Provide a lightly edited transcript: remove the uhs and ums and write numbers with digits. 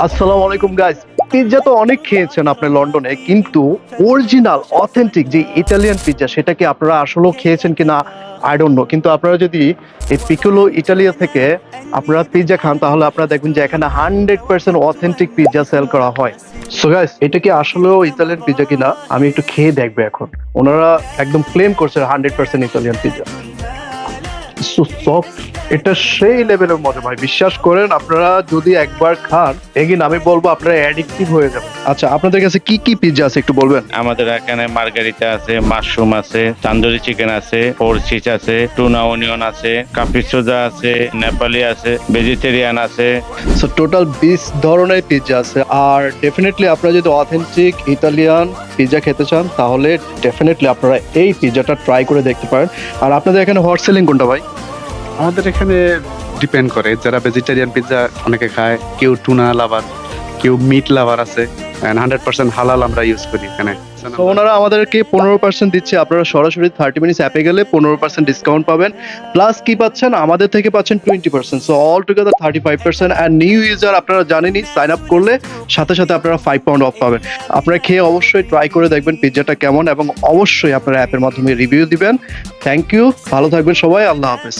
আসসালামু আলাইকুম guys. Pizza তো অনেক খেয়েছেন আপনি লন্ডনে, কিন্তু অরিজিনাল অথেন্টিক যে ইটালিয়ান পিৎজা সেটা কি আপনারা আসলেও খেয়েছেন কিনা আই ডোন্ট নো। কিন্তু আপনারা যদি এই পিকোলো ইটালিয়া থেকে আপনারা পিৎজা খান তাহলে আপনারা দেখবেন যে এখানে 100% অথেন্টিক পিৎজা সেল করা হয়। সো গাইস, এটা কি আসলেও ইতালিয়ান পিৎজা কিনা আমি একটু খেয়ে দেখবো এখন। ওনারা একদম ক্লেম করছে 100% ইতালিয়ান পিৎজা। সো সফট, এটা সেই লেভেলের মজা ভাই, বিশ্বাস করেন আপনারা যদি একবার খান এগিন আমি বলবো আপনারা অ্যাডিকটিভ হয়ে যাবেন। আচ্ছা, আপনাদের কাছে কি কি পিৎজা আছে একটু বলবেন? আমাদের এখানে মার্গারিটা আছে, মাশরুম আছে, তান্দুরি চিকেন আছে, ফোর চিজ আছে, টুনা অনিয়ন আছে, কাপড়ি সোজা আছে, নেপালি আছে, ভেজিটেরিয়ান আছে। সো টোটাল 20 ধরনের পিৎজা আছে। আর ডেফিনেটলি আপনারা যদি অথেন্টিক ইতালিয়ান পিৎজা খেতে চান তাহলে ডেফিনেটলি আপনারা এই পিৎজাটা ট্রাই করে দেখতে পারেন। আর আপনাদের এখানে হট সেলিং কোনটা ভাই? আমাদের এখানে ডিপেন্ড করে, যারা ভেজিটেরিয়ান পিৎজা অনেকে খায়, কেউ টুনা লাভার, কেউ মিট লাভার আছে। 100% হালাল আমরা ইউজ করি এখানে। তো ওনারা আমাদেরকে 15% দিচ্ছে, আপনারা সরাসরি 30 মিনিটস অ্যাপে গেলে 15% ডিসকাউন্ট পাবেন। প্লাস কি পাচ্ছেন, আমাদের থেকে পাচ্ছেন 20%। So all together 35%। And new user আপনারা জানেনই, সাইন আপ করলে সাথে সাথে আপনারা 5 পাউন্ড অফ পাবেন। আপনারা খেয়ে অবশ্যই ট্রাই করে দেখবেন পিৎজাটা কেমন, এবং অবশ্যই আপনারা অ্যাপের মাধ্যমে রিভিউ দিবেন। থ্যাংক ইউ, ভালো থাকবেন সবাই, আল্লাহ হাফেজ।